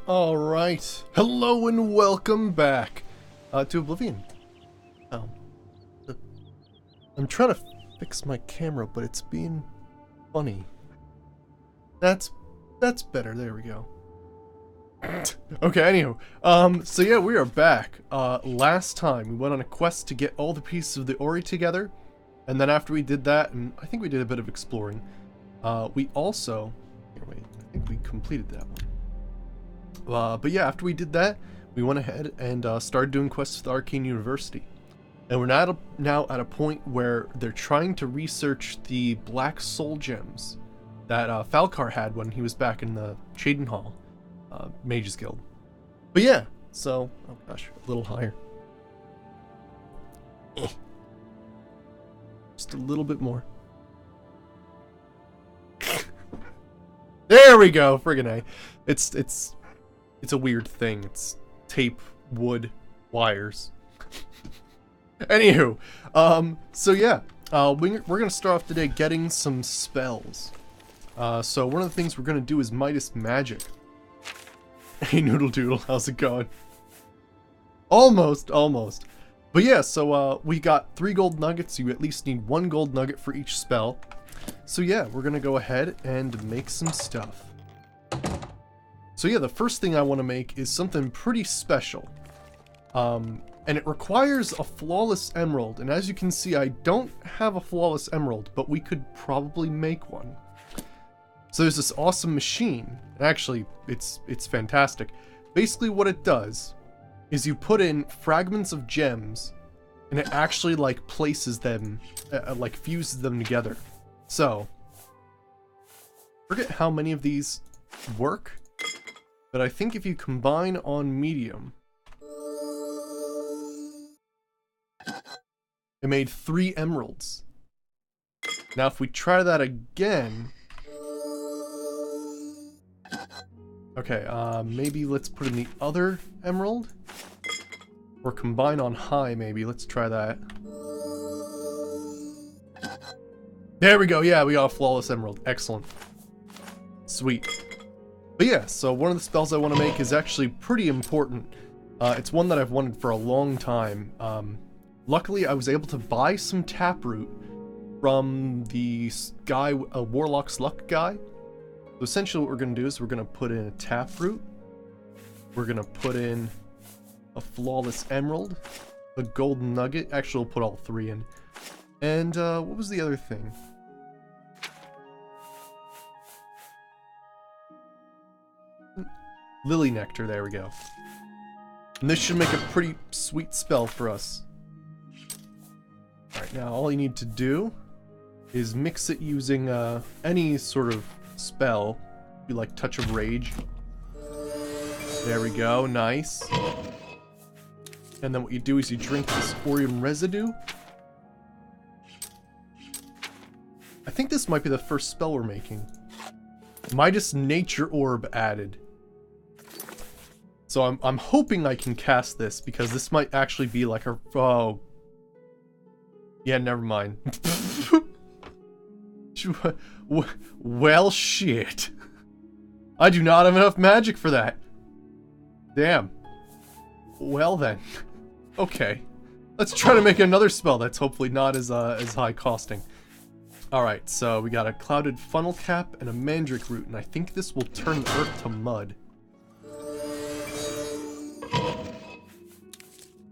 Alright, hello and welcome back to Oblivion. I'm trying to fix my camera, but it's being funny. That's better, there we go. Okay, anywho, so yeah, we are back. Last time we went on a quest to get all the pieces of the Ori together, and then after we did that, and I think we did a bit of exploring, we also, here, wait, I think we completed that one. But yeah, after we did that, we went ahead and started doing quests with Arcane University. And we're now at a point where they're trying to research the black soul gems that Falcar had when he was back in the Shaden Hall, Mages Guild. But yeah, so, oh gosh, a little higher. Just a little bit more. There we go, friggin' A. It's a weird thing. It's tape, wood, wires. Anywho, so yeah, we're gonna start off today getting some spells. So one of the things we're gonna do is Midas Magic. Hey Noodle Doodle, how's it going? Almost. But yeah, so we got 3 gold nuggets. You at least need 1 gold nugget for each spell. So yeah, we're gonna go ahead and make some stuff. So yeah, the first thing I want to make is something pretty special. And it requires a flawless emerald. And as you can see, I don't have a flawless emerald, but we could probably make one. So there's this awesome machine. Actually, it's fantastic. Basically what it does is you put in fragments of gems and it actually like places them, like fuses them together. So, forget how many of these work. But I think if you combine on medium, it made 3 emeralds. Now if we try that again, okay, maybe let's put in the other emerald, or combine on high maybe, let's try that. There we go, yeah, we got a flawless emerald, excellent. Sweet. But yeah, so one of the spells I want to make is actually pretty important. It's one that I've wanted for a long time. Luckily, I was able to buy some taproot from the guy, a Warlock's Luck guy. So essentially what we're going to do is we're going to put in a taproot. We're going to put in a flawless emerald, a golden nugget. Actually, we'll put all 3 in. And what was the other thing? Lily Nectar, there we go. And this should make a pretty sweet spell for us. Alright, now all you need to do is mix it using any sort of spell. Be like Touch of Rage. There we go, nice. And then what you do is you drink this Orium residue. I think this might be the first spell we're making. Midas Nature Orb added. So I'm hoping I can cast this, because this might actually be like a... Oh. Yeah, never mind. Well, shit. I do not have enough magic for that. Damn. Well then. Okay. Let's try to make another spell that's hopefully not as high costing. Alright, so we got a Clouded Funnel Cap and a Mandrake Root, and I think this will turn the earth to mud.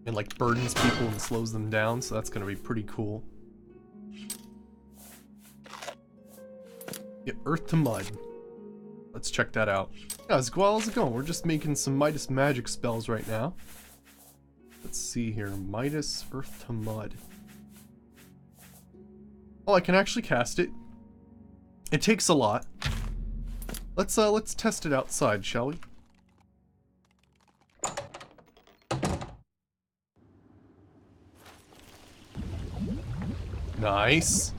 And like burdens people and slows them down, so that's gonna be pretty cool. Yeah, earth to mud. Let's check that out. Yeah, how's it going? We're just making some Midas magic spells right now. Let's see here. Midas earth to mud. Oh, I can actually cast it. It takes a lot. Let's test it outside, shall we? Nice.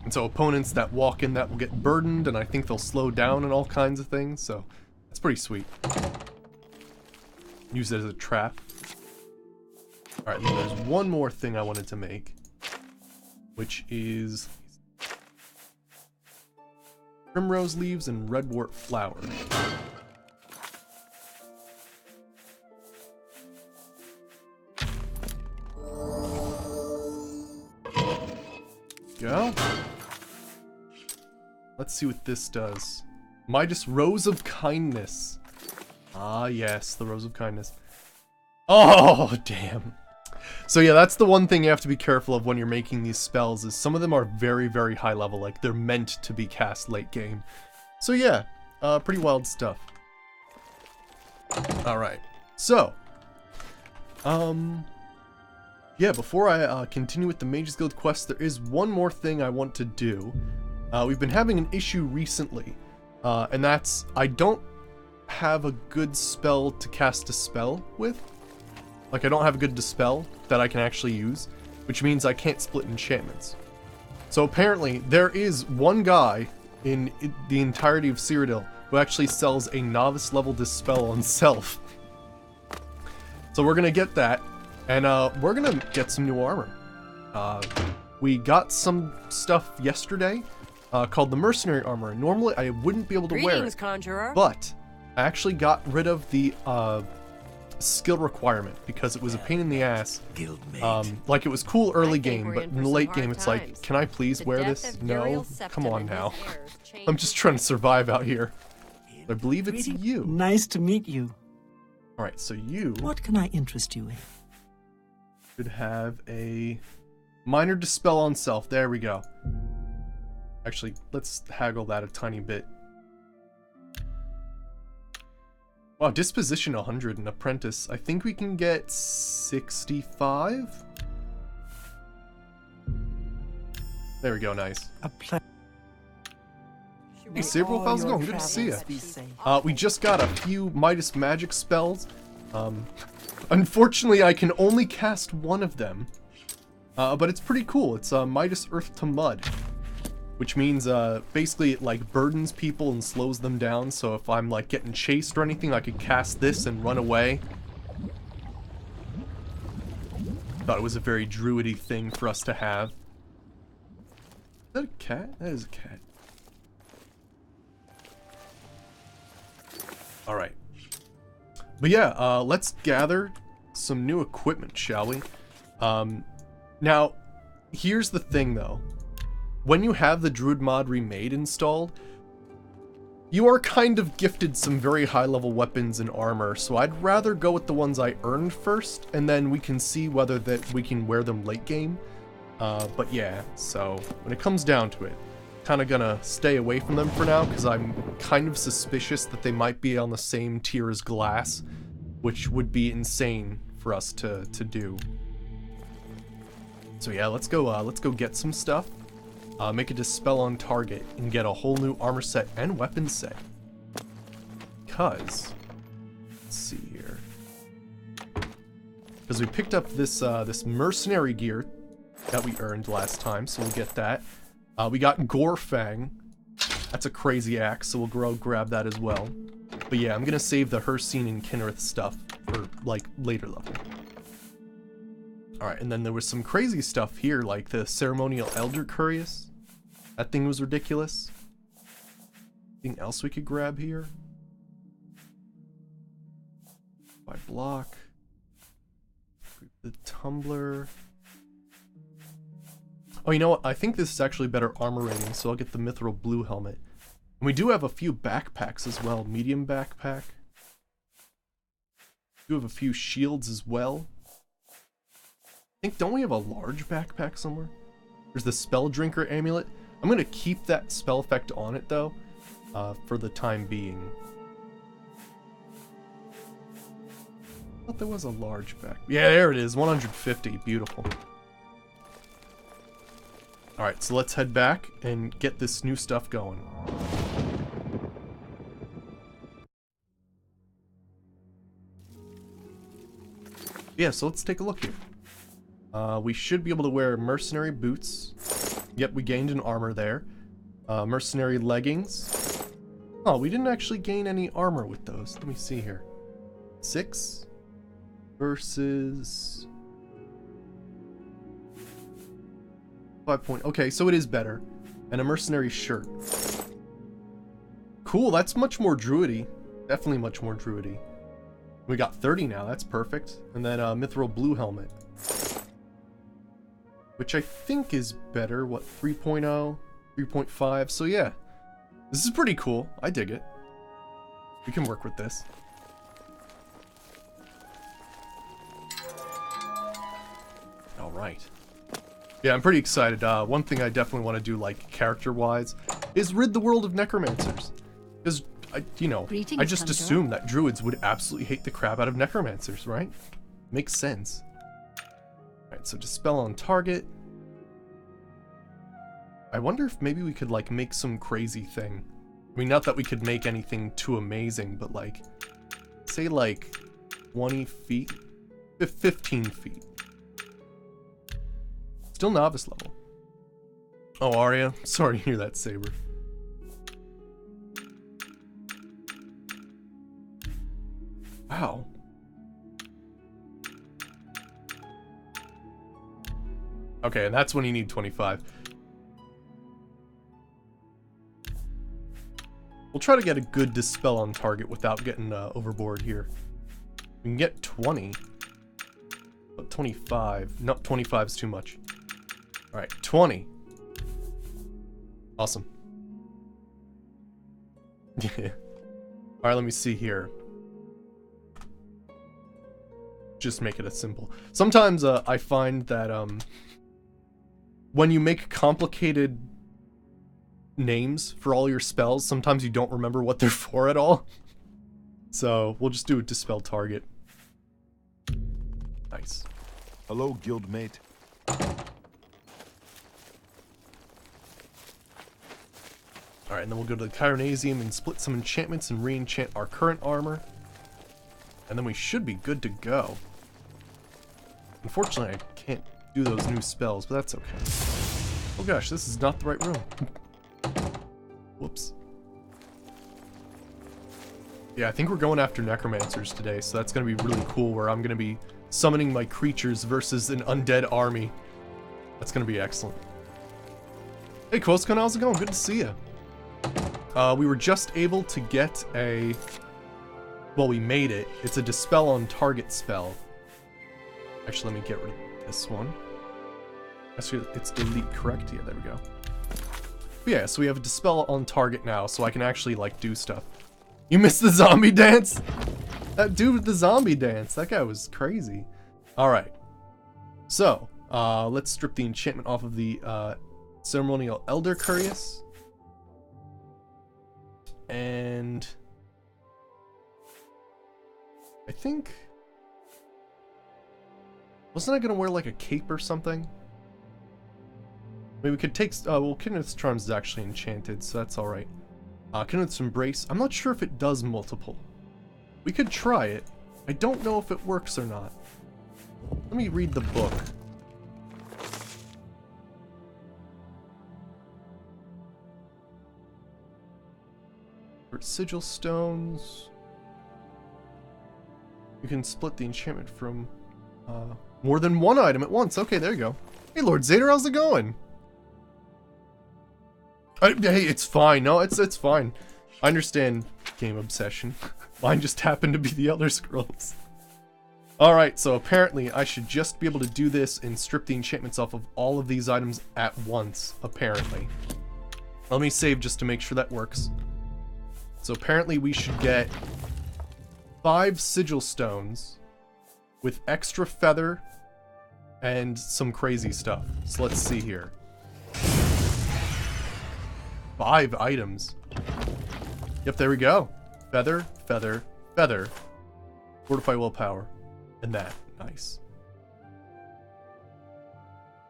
And so opponents that walk in that will get burdened, and I think they'll slow down and all kinds of things, so that's pretty sweet. Use it as a trap. Alright, then there's one more thing I wanted to make, which is primrose leaves, and redwort flower. Go. Let's see what this does. Midas Rose of Kindness. Ah, yes, the Rose of Kindness. Oh, damn. So yeah, that's the one thing you have to be careful of when you're making these spells, is some of them are very, very high level. Like, they're meant to be cast late game. So yeah, pretty wild stuff. Alright, so, yeah, before I continue with the Mage's Guild quest, there is one more thing I want to do. We've been having an issue recently, and that's I don't have a good spell to cast a spell with. Like, I don't have a good dispel that I can actually use, which means I can't split enchantments. So apparently, there is one guy in the entirety of Cyrodiil who actually sells a novice level dispel on self. So we're gonna get that. And we're gonna get some new armor. We got some stuff yesterday called the mercenary armor. Normally I wouldn't be able to wear it, conjurer. but I actually got rid of the skill requirement because it was a pain in the ass. Like, it was cool early game, but in the late game it's like, can I please wear this? No, come on now. I'm just trying to survive out here. I believe it's you. Nice to meet you. All right, so you. What can I interest you in? Should have a minor dispel on self. There we go. Actually, let's haggle that a tiny bit. Wow, disposition 100 and apprentice. I think we can get 65. There we go, nice. Hey, Saberwolf, how's it going? Good to see you. We just got a few Midas magic spells. Unfortunately, I can only cast one of them, but it's pretty cool. It's Midas Earth to Mud, which means basically it like burdens people and slows them down. So if I'm like getting chased or anything, I could cast this and run away. Thought it was a very druidy thing for us to have. Is that a cat? That is a cat. All right. But yeah, let's gather some new equipment, shall we? Now, here's the thing though. When you have the Druid mod remade installed, you are kind of gifted some very high level weapons and armor, so I'd rather go with the ones I earned first, and then we can see whether that we can wear them late game. But yeah, so when it comes down to it, kind of gonna stay away from them for now, because I'm kind of suspicious that they might be on the same tier as glass, which would be insane for us to do. So yeah, let's go get some stuff, make a dispel on target, and get a whole new armor set and weapon set. Because, let's see here, because we picked up this this mercenary gear that we earned last time, so we'll get that. We got Gorefang. That's a crazy axe, so we'll grab that as well. But yeah, I'm gonna save the Hircine and Kinnereth stuff for like later level. Alright, and then there was some crazy stuff here, like the Ceremonial Elder Curious. That thing was ridiculous. Anything else we could grab here? By block. The tumbler. Oh, you know what? I think this is actually better armor rating, so I'll get the Mithril Blue Helmet. And we do have a few backpacks as well. Medium backpack. We do have a few shields as well. I think, don't we have a large backpack somewhere? There's the Spell Drinker Amulet. I'm going to keep that spell effect on it, though, for the time being. I thought there was a large back. Yeah, there it is. 150. Beautiful. Alright, so let's head back and get this new stuff going. Yeah, so let's take a look here. We should be able to wear mercenary boots. Yep, we gained an armor there. Mercenary leggings. Oh, we didn't actually gain any armor with those. Let me see here. 6 versus 5 point. Okay, so it is better. And a mercenary shirt. cool. That's much more druidy. Definitely much more druidy. We got 30 now. That's perfect. And then Mithril Blue Helmet. Which I think is better. What, 3.0? 3.5? So yeah. This is pretty cool. I dig it. We can work with this. Alright. Yeah, I'm pretty excited. One thing I definitely want to do, like, character-wise, is rid the world of necromancers. Because, I just assume that druids would absolutely hate the crap out of necromancers, right? Makes sense. Alright, so dispel on target. I wonder if maybe we could, like, make some crazy thing. I mean, not that we could make anything too amazing, but, like, say, like, 20 feet? 15 feet. Still novice level. Oh, Arya. Sorry to hear that, Saber. Wow. Okay, and that's when you need 25. We'll try to get a good dispel on target without getting overboard here. We can get 20. But 25. No, 25 is too much. Alright, 20. Awesome. Yeah. Alright, let me see here. Just make it as simple. Sometimes I find that when you make complicated names for all your spells, sometimes you don't remember what they're for at all. So we'll just do a dispel target. Nice. Hello, guildmate. Alright, and then we'll go to the Chironasium and split some enchantments and re-enchant our current armor. And then we should be good to go. Unfortunately, I can't do those new spells, but that's okay. Oh gosh, this is not the right room. Whoops. Yeah, I think we're going after necromancers today, so that's going to be really cool, where I'm going to be summoning my creatures versus an undead army. That's going to be excellent. Hey, Quoscon, how's it going? Good to see you. We were just able to get a... Well, we made it. It's a Dispel on Target spell. Actually, let me get rid of this one. Actually, it's delete, correct? Yeah, there we go. But yeah, so we have a Dispel on Target now, so I can actually, like, do stuff. You missed the zombie dance? That dude with the zombie dance. That guy was crazy. Alright. So, let's strip the enchantment off of the Ceremonial Elder Curious. And... I think... Wasn't I gonna wear like a cape or something? Maybe we could take... well, Kenneth's Charms is actually enchanted, so that's alright. Kenneth's Embrace. I'm not sure if it does multiple. We could try it. I don't know if it works or not. Let me read the book. Sigil Stones. You can split the enchantment from more than one item at once. Okay, there you go. Hey, Lord Zader, how's it going? Hey, it's fine. No, it's fine. I understand game obsession. Mine just happened to be the Elder Scrolls. Alright, so apparently I should just be able to do this and strip the enchantments off of all of these items at once, apparently. Let me save just to make sure that works. So apparently we should get 5 Sigil Stones with extra feather and some crazy stuff. So let's see here. 5 items. Yep, there we go. Feather, feather, feather. Fortify willpower. And that. Nice.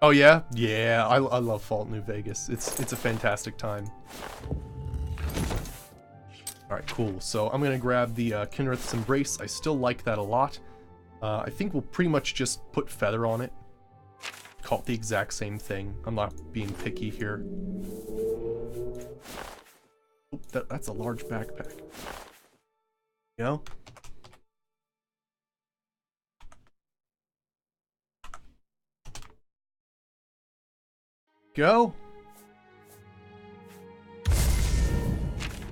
Oh yeah? Yeah, I love Fallout New Vegas. It's a fantastic time. Alright, cool. So I'm gonna grab the Kynareth's Embrace. I still like that a lot. I think we'll pretty much just put feather on it. Call it the exact same thing. I'm not being picky here. Oh, that's a large backpack. You know? Go.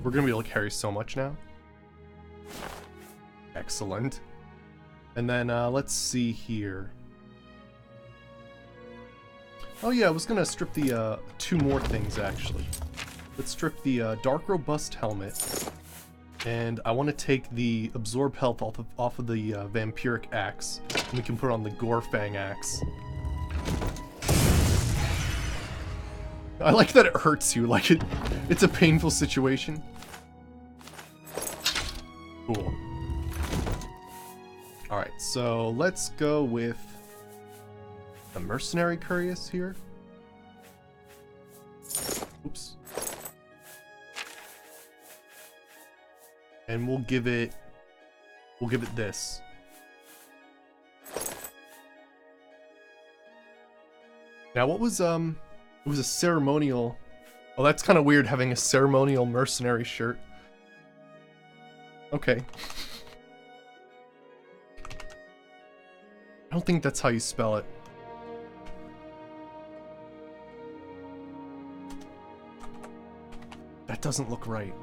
We're gonna be able to carry so much now. Excellent. And then let's see here. Oh yeah, I was gonna strip the two more things actually. Let's strip the Dark Robust helmet, and I want to take the Absorb Health off of the Vampiric Axe, and we can put on the Gorefang Axe. I like that it hurts you, like it's a painful situation. Cool. Alright, so let's go with the Mercenary Curious here. Oops. And we'll give it this. Now what was it was a ceremonial. Oh, that's kind of weird having a ceremonial mercenary shirt. Okay. I don't think that's how you spell it. That doesn't look right.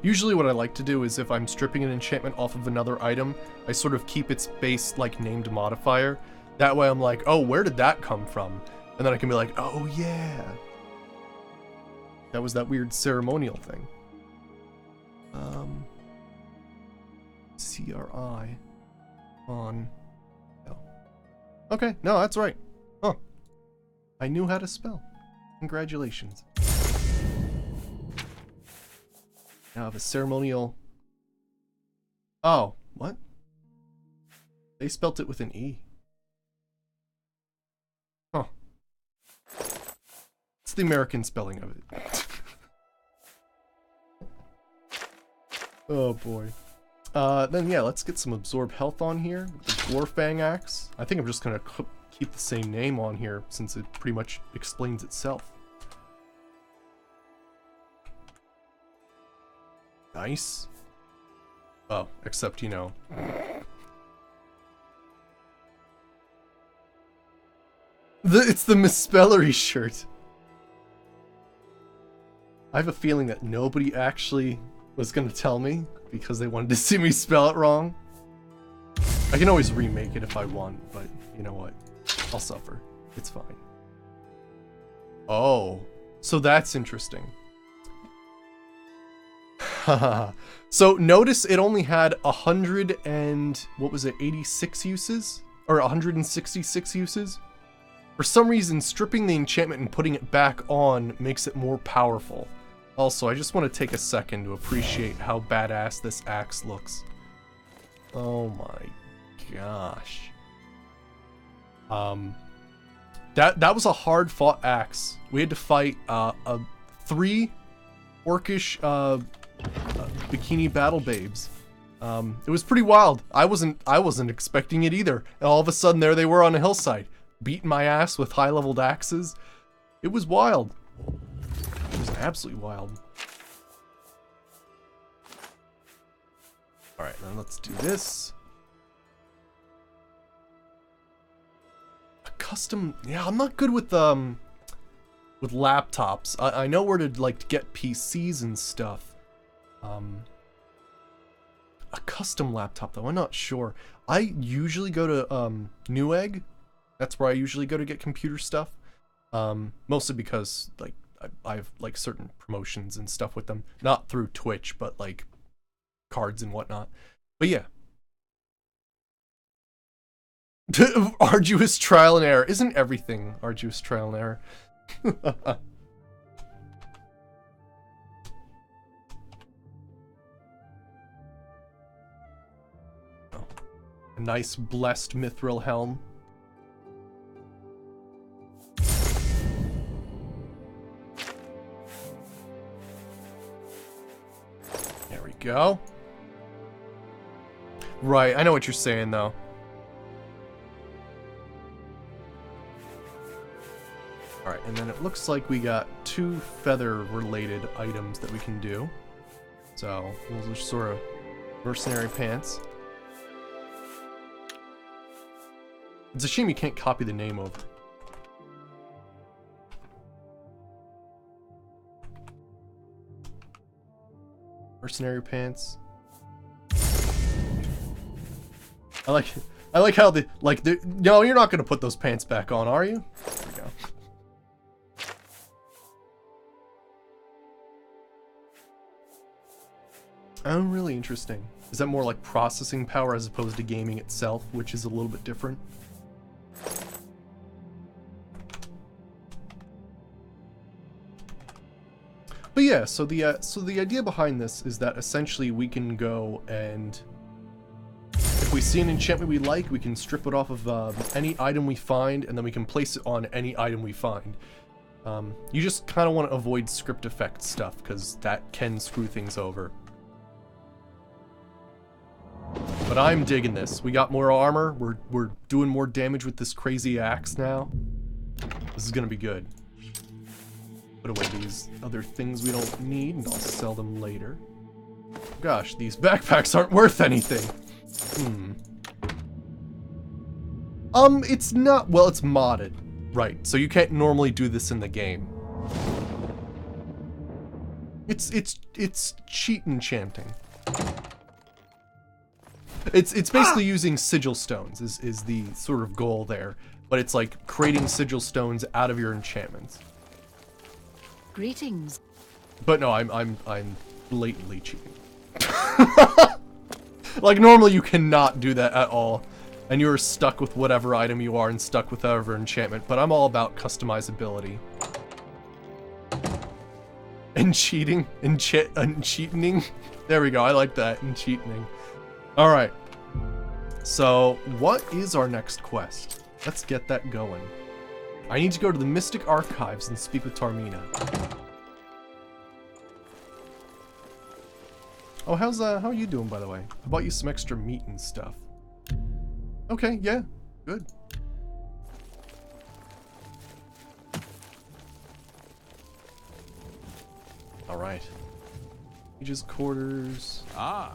Usually what I like to do is if I'm stripping an enchantment off of another item, I sort of keep its base like named modifier. That way I'm like, oh, where did that come from? And then I can be like, oh yeah. That was that weird ceremonial thing. CRI on. Oh. Okay, no, that's right. Huh. I knew how to spell. Congratulations. Now I have a ceremonial. Oh, what? They spelt it with an E. Huh. It's the American spelling of it. Oh boy. Then yeah, let's get some Absorb Health on here. The Gorefang Axe. I think I'm just gonna keep the same name on here since it pretty much explains itself. Nice. Oh, except, you know. It's the Misspellery shirt. I have a feeling that nobody actually was gonna tell me because they wanted to see me spell it wrong. I can always remake it if I want, but you know what? I'll suffer. It's fine. Oh, so that's interesting. So notice it only had 100 and what was it, 86 uses? Or 166 uses? For some reason, stripping the enchantment and putting it back on makes it more powerful. Also, I just want to take a second to appreciate how badass this axe looks. Oh my gosh. That was a hard fought axe. We had to fight 3 orcish bikini battle babes. It was pretty wild. I wasn't expecting it either. And all of a sudden there they were on a hillside, beating my ass with high-leveled axes. It was wild. It was absolutely wild. All right, then let's do this. A custom. Yeah, I'm not good with laptops. I know where to like get PCs and stuff. A custom laptop though, I'm not sure. I usually go to Newegg. That's where I usually go to get computer stuff. Mostly because like I have like certain promotions and stuff with them. Not through Twitch, but like cards and whatnot. But yeah. Arduous trial and error. Isn't everything arduous trial and error? A nice blessed mithril helm. There we go. Right, I know what you're saying though. Alright, and then it looks like we got 2 feather related items that we can do. So, we'll just sort of mercenary pants. It's a shame you can't copy the name over. Mercenary pants. I like how no, you're not gonna put those pants back on, are you? There we go. Oh, really interesting. Is that more like processing power as opposed to gaming itself, which is a little bit different? But yeah, so the idea behind this is that essentially we can go and if we see an enchantment we like, we can strip it off of any item we find, and then we can place it on any item we find. You just kind of want to avoid script effect stuff, because that can screw things over. But I'm digging this. We got more armor. We're doing more damage with this crazy axe now. This is gonna be good. Put away these other things we don't need, and I'll sell them later. Gosh, these backpacks aren't worth anything. It's not, well, it's modded. Right, so you can't normally do this in the game. It's cheat enchanting. It's basically using sigil stones is the sort of goal there, but it's like creating sigil stones out of your enchantments. Greetings. But no, I'm blatantly cheating. Like normally you cannot do that at all, and you're stuck with whatever item you are and stuck with whatever enchantment. But I'm all about customizability and cheating and cheating. There we go. I like that, and cheating. All right. So what is our next quest? Let's get that going. I need to go to the Mystic Archives and speak with Tarmina. Oh, how are you doing, by the way? I bought you some extra meat and stuff. Okay, yeah, good. All right. Mage's quarters. Ah,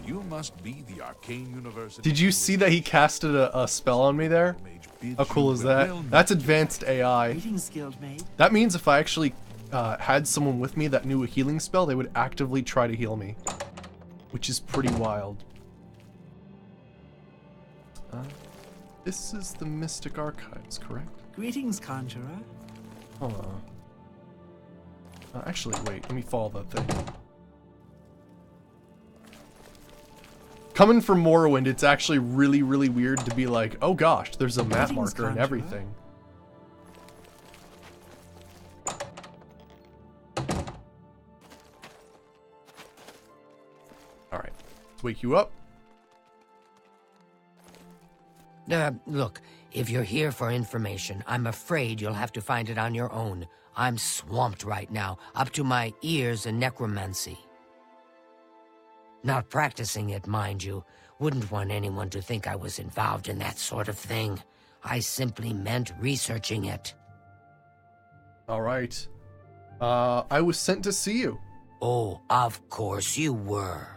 you must be the Arcane University. Did you see that he casted a spell on me there? How cool is that? That's advanced AI. Greetings, Guildmate. That means if I actually had someone with me that knew a healing spell, they would actively try to heal me, which is pretty wild. This is the Mystic Archives, correct? Greetings, Conjurer. Actually, wait, let me follow that thing. Coming from Morrowind, it's actually really, really weird to be like, oh gosh, there's a map marker and everything. Alright, let's wake you up. Look, if you're here for information, I'm afraid you'll have to find it on your own. I'm swamped right now, up to my ears in necromancy. Not practicing it, mind you. Wouldn't want anyone to think I was involved in that sort of thing. I simply meant researching it. Alright. I was sent to see you. Oh, of course you were.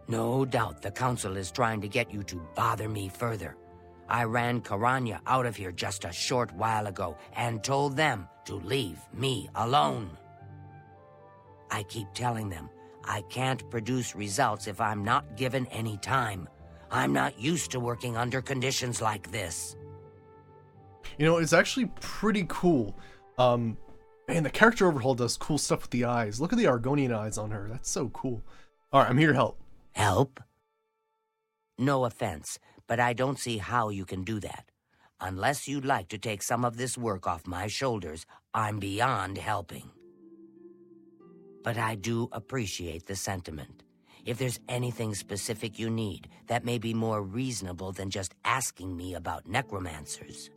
No doubt the council is trying to get you to bother me further. I ran Karanya out of here just a short while ago and told them to leave me alone. I keep telling them I can't produce results if I'm not given any time. I'm not used to working under conditions like this. You know, it's actually pretty cool. Man, the character overhaul does cool stuff with the eyes. Look at the Argonian eyes on her. That's so cool. Alright, I'm here to help. Help? No offense, but I don't see how you can do that. Unless you'd like to take some of this work off my shoulders, I'm beyond helping. But I do appreciate the sentiment. If there's anything specific you need, that may be more reasonable than just asking me about necromancers.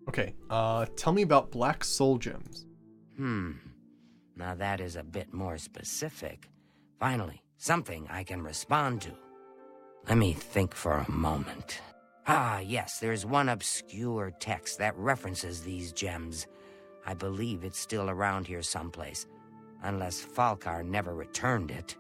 Okay, tell me about black soul gems. Now that is a bit more specific. Finally, something I can respond to. Let me think for a moment. Ah, yes, there's one obscure text that references these gems. I believe it's still around here someplace, unless Falkar never returned it.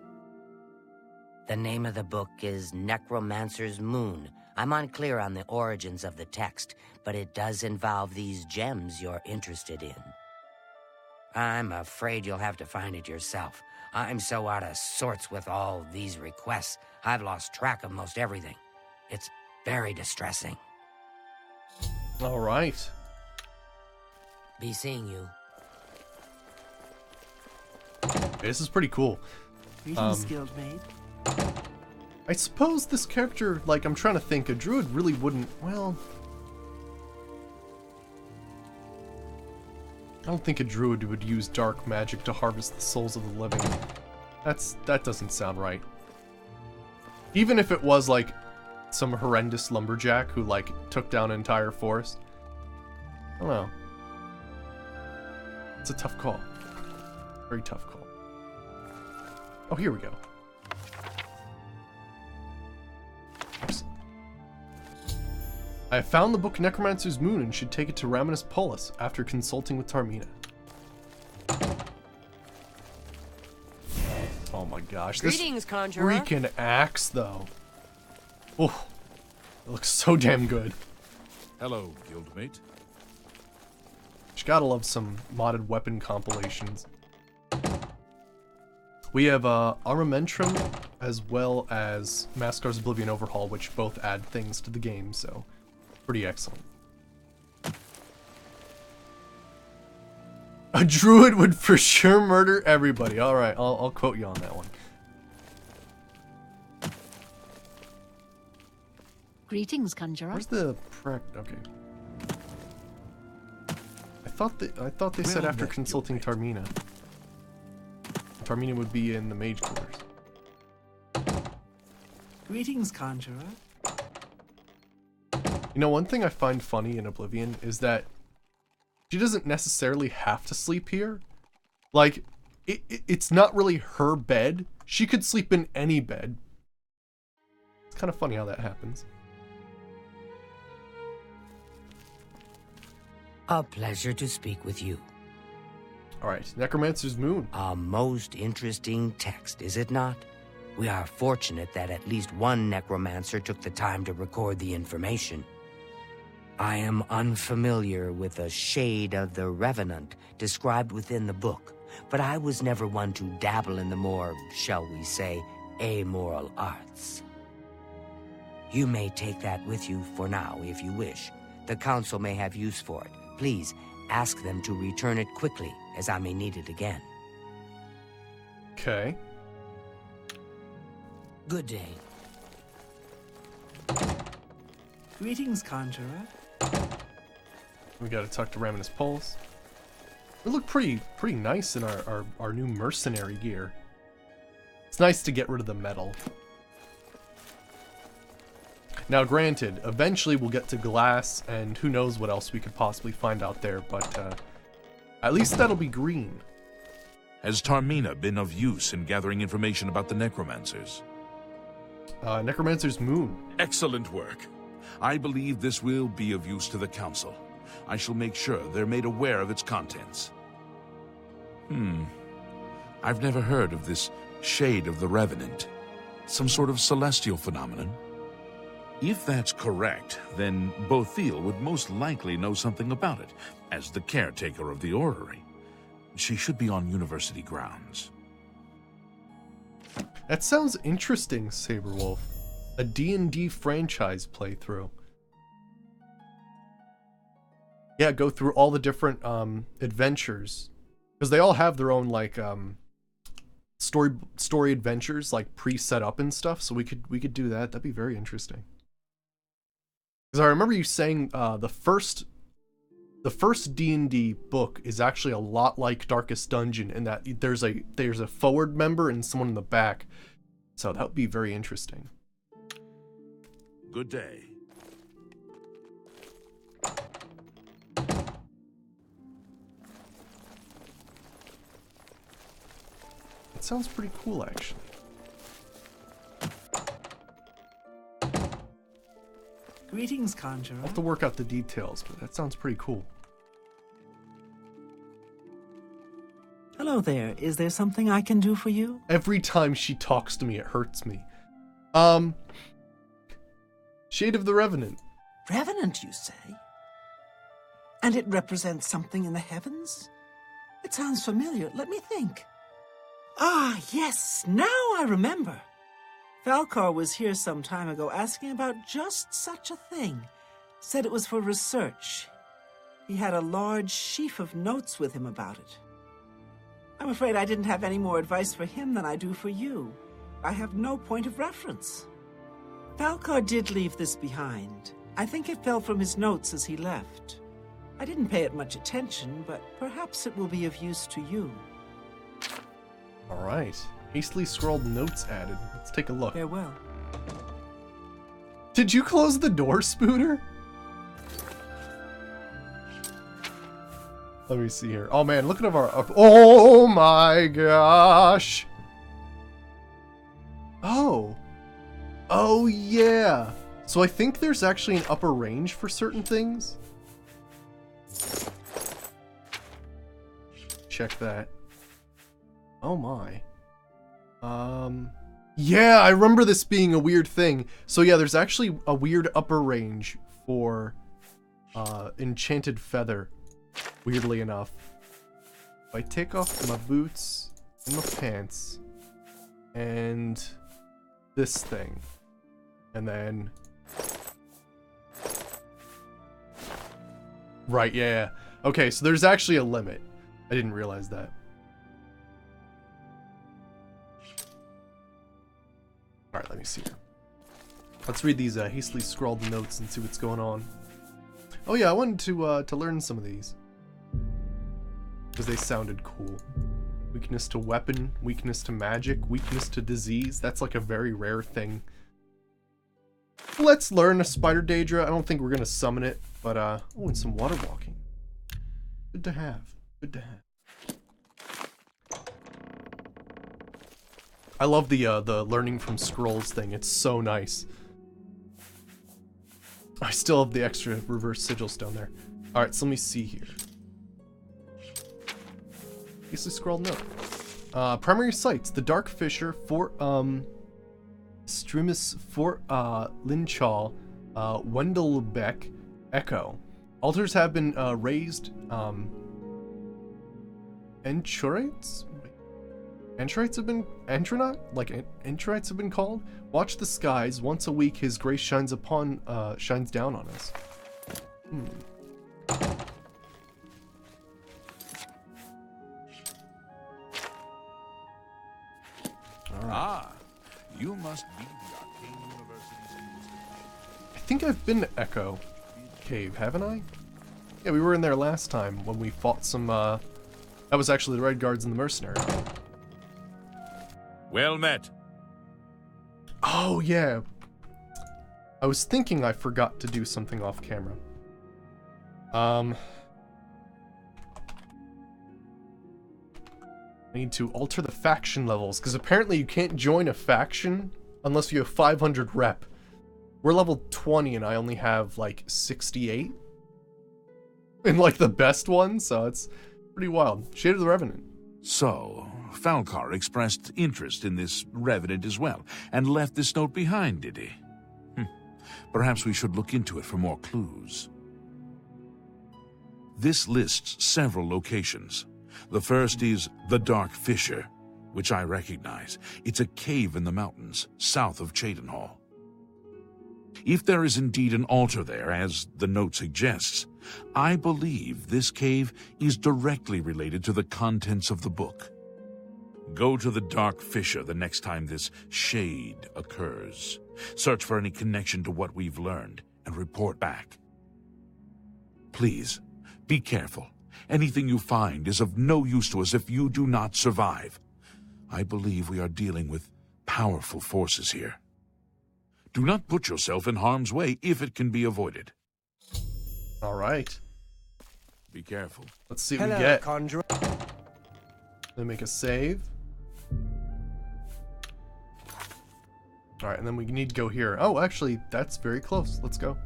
The name of the book is Necromancer's Moon. I'm unclear on the origins of the text, but it does involve these gems you're interested in. I'm afraid you'll have to find it yourself. I'm so out of sorts with all these requests, I've lost track of most everything. It's very distressing. All right. Be seeing you. This is pretty cool. Greetings, skilled maid. I suppose this character, like, I'm trying to think, a druid really wouldn't, well... I don't think a druid would use dark magic to harvest the souls of the living. That doesn't sound right. Even if it was, like, some horrendous lumberjack who, like, took down an entire forest. I don't know. It's a tough call. Very tough call. Oh, here we go. I have found the book Necromancer's Moon and should take it to Raminus Polis after consulting with Tarmina. Oh my gosh. Greetings, this Conjurer. freaking axe, though. Oh, it looks so damn good. Hello, guildmate. You gotta love some modded weapon compilations. We have Armamentrum as well as Maskar's Oblivion Overhaul, which both add things to the game, so pretty excellent. A druid would for sure murder everybody. All right, I'll quote you on that one. Greetings, Conjurer. Where's the okay. I thought they said Well after met, consulting Tarmina. Tarmina would be in the mage quarters. Greetings, Conjurer. You know, one thing I find funny in Oblivion is that she doesn't necessarily have to sleep here. Like, it's not really her bed. She could sleep in any bed. It's kind of funny how that happens. A pleasure to speak with you. Alright, Necromancer's Moon. A most interesting text, is it not? We are fortunate that at least one necromancer took the time to record the information. I am unfamiliar with the shade of the revenant described within the book, but I was never one to dabble in the more, shall we say, amoral arts. You may take that with you for now if you wish. The council may have use for it. Please ask them to return it quickly, as I may need it again. Okay. Good day. Greetings, Conjurer. We gotta talk to Raminus Polis. We look pretty nice in our new mercenary gear. It's nice to get rid of the metal. Now, granted, eventually we'll get to glass, and who knows what else we could possibly find out there, but at least that'll be green. Has Tarmina been of use in gathering information about the necromancers? Necromancer's Moon. Excellent work. I believe this will be of use to the council. I shall make sure they're made aware of its contents. I've never heard of this shade of the revenant. Some sort of celestial phenomenon? If that's correct, then Bothiel would most likely know something about it, as the caretaker of the orrery. She should be on university grounds. That sounds interesting, Saberwolf. A D&D franchise playthrough. Yeah, go through all the different adventures. Because they all have their own, like, story adventures, like, pre-set up and stuff, so we could do that. That'd be very interesting. Because I remember you saying the first D&D book is actually a lot like Darkest Dungeon in that there's a forward member and someone in the back. So that would be very interesting. Good day. It sounds pretty cool, actually. Greetings, Conjurer. I'll have to work out the details, but that sounds pretty cool. Hello there. Is there something I can do for you? Every time she talks to me, it hurts me. Shade of the Revenant. Revenant, you say? And it represents something in the heavens? It sounds familiar. Let me think. Ah, yes, now I remember. Falcar was here some time ago asking about just such a thing. Said it was for research. He had a large sheaf of notes with him about it. I'm afraid I didn't have any more advice for him than I do for you. I have no point of reference. Falcar did leave this behind. I think it fell from his notes as he left. I didn't pay it much attention, but perhaps it will be of use to you. Alright. Hastily scrawled notes added. Let's take a look. Farewell. Did you close the door, Spooner? Let me see here. Oh man, look at our... Oh my gosh! Oh. Oh yeah. So I think there's actually an upper range for certain things. Check that. Oh my. Yeah, I remember this being a weird thing. So yeah, there's actually a weird upper range for Enchanted Feather, weirdly enough. If I take off my boots and my pants and this thing, and then... Right, yeah. Okay, so there's actually a limit. I didn't realize that. Alright, let me see here. Let's read these hastily scrawled notes and see what's going on. Oh yeah, I wanted to learn some of these. Because they sounded cool. Weakness to weapon, weakness to magic, weakness to disease. That's like a very rare thing. Let's learn a Spider Daedra. I don't think we're gonna summon it, but oh, and some water walking. Good to have. Good to have. I love the learning from scrolls thing. It's so nice. I still have the extra reverse sigil stone there. All right, so let me see here. Easily scrolled note. Primary sites: the Dark Fisher, Fort Streamus, Fort Linchal, Wendelbeck, Echo. Altars have been raised. Enchorites? Enchorites have been... Enchorites have been called? Watch the skies. Once a week, his grace shines down on us. Alright. Ah, you must be the Arcane University's investigation. I think I've been to Echo Cave, haven't I? Yeah, we were in there last time when we fought some, that was actually the Red Guards and the Mercenary. Well met. Oh, yeah. I was thinking I forgot to do something off camera. I need to alter the faction levels, because apparently you can't join a faction unless you have 500 rep. We're level 20 and I only have like 68. In like the best one, so it's pretty wild. Shade of the Revenant. So, Falcar expressed interest in this Revenant as well, and left this note behind, did he? Perhaps we should look into it for more clues. This lists several locations. The first is the Dark Fisher, which I recognize. It's a cave in the mountains, south of Cheydinhal. If there is indeed an altar there, as the note suggests, I believe this cave is directly related to the contents of the book. Go to the Dark Fisher the next time this shade occurs. Search for any connection to what we've learned, and report back. Please, be careful. Anything you find is of no use to us if you do not survive. I believe we are dealing with powerful forces here. Do not put yourself in harm's way if it can be avoided. All right. Be careful. Let's see what we get. Conjurer. Let me make a save. All right, and then we need to go here. Oh, actually, that's very close. Let's go.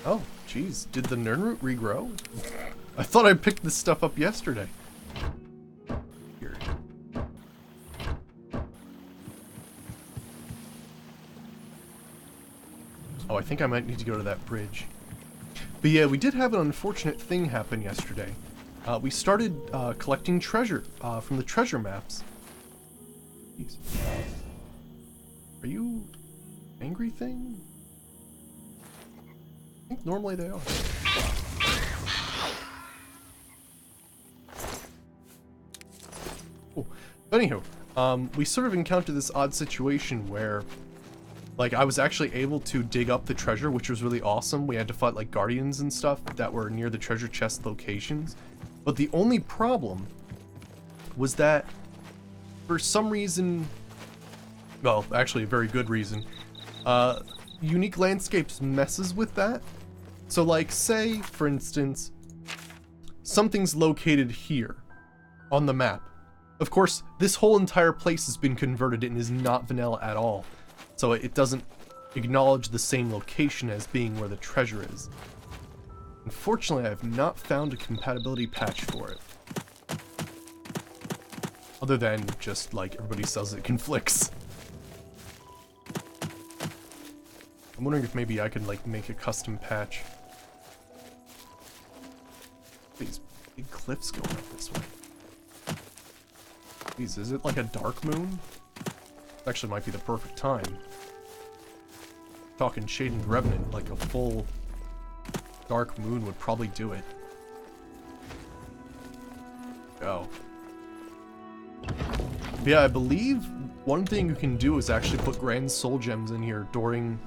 Oh, geez. Did the Nirnroot regrow? I thought I picked this stuff up yesterday. Here. Oh, Oh, I think I might need to go to that bridge. But yeah, we did have an unfortunate thing happen yesterday. We started collecting treasure from the treasure maps. Jeez. Are you angry thing? I think normally they are. Cool. But anywho, we sort of encountered this odd situation where, like, I was actually able to dig up the treasure, which was really awesome. We had to fight, like, guardians and stuff that were near the treasure chest locations. But the only problem was that, for some reason, well, actually a very good reason, Unique Landscapes messes with that. So, like, say, for instance, something's located here on the map. Of course, this whole entire place has been converted and is not vanilla at all. So it doesn't acknowledge the same location as being where the treasure is. Unfortunately, I have not found a compatibility patch for it. Other than just, like, everybody says it conflicts. I'm wondering if maybe I could, like, make a custom patch. These big cliffs going up this way. Jeez, is it like a dark moon? Actually might be the perfect time. Talking Shade and Revenant, like a full dark moon would probably do it. Go. Yeah, I believe one thing you can do is actually put grand soul gems in here during...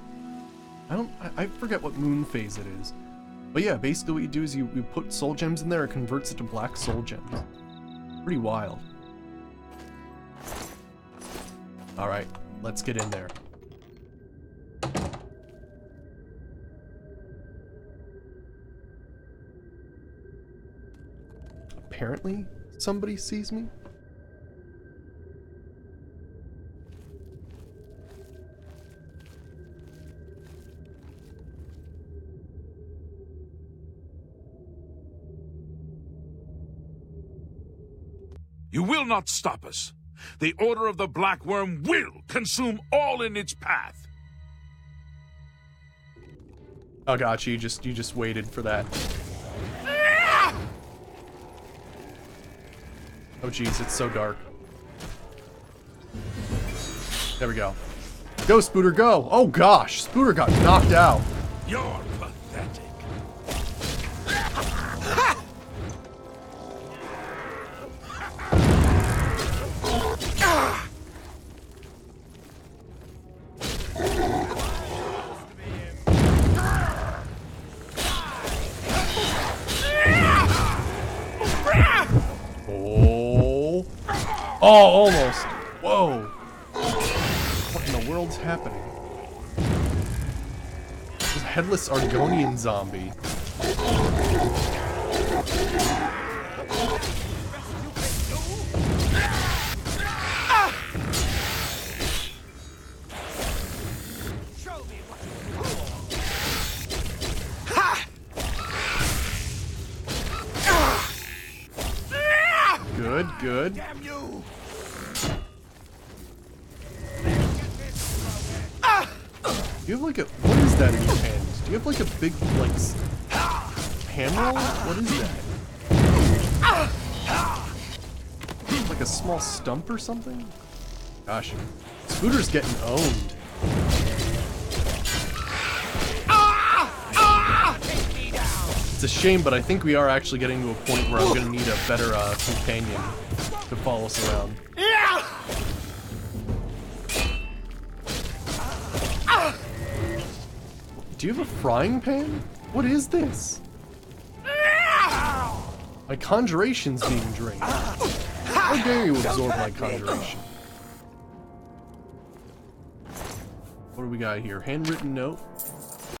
I forget what moon phase it is. But yeah, basically what you do is you put soul gems in there, it converts it to black soul gems. Pretty wild. Alright, let's get in there. Apparently, somebody sees me. You will not stop us. The Order of the Black Worm will consume all in its path. Oh gotcha, you just waited for that. Oh jeez, it's so dark. There we go. Go, Spooter, go! Oh gosh, Spooter got knocked out. You're pathetic. Oh, almost. Whoa. What in the world's happening? There's a headless Argonian zombie. Good, good. Damn you! Do you have like a... What is that in your hand? Do you have like a big, like... hammer? What is that? Like a small stump or something? Gosh. Spooter's getting owned. It's a shame, but I think we are actually getting to a point where I'm gonna need a better companion to follow us around. Do you have a frying pan? What is this? My conjuration's being drained. How dare you absorb my conjuration? What do we got here? Handwritten note.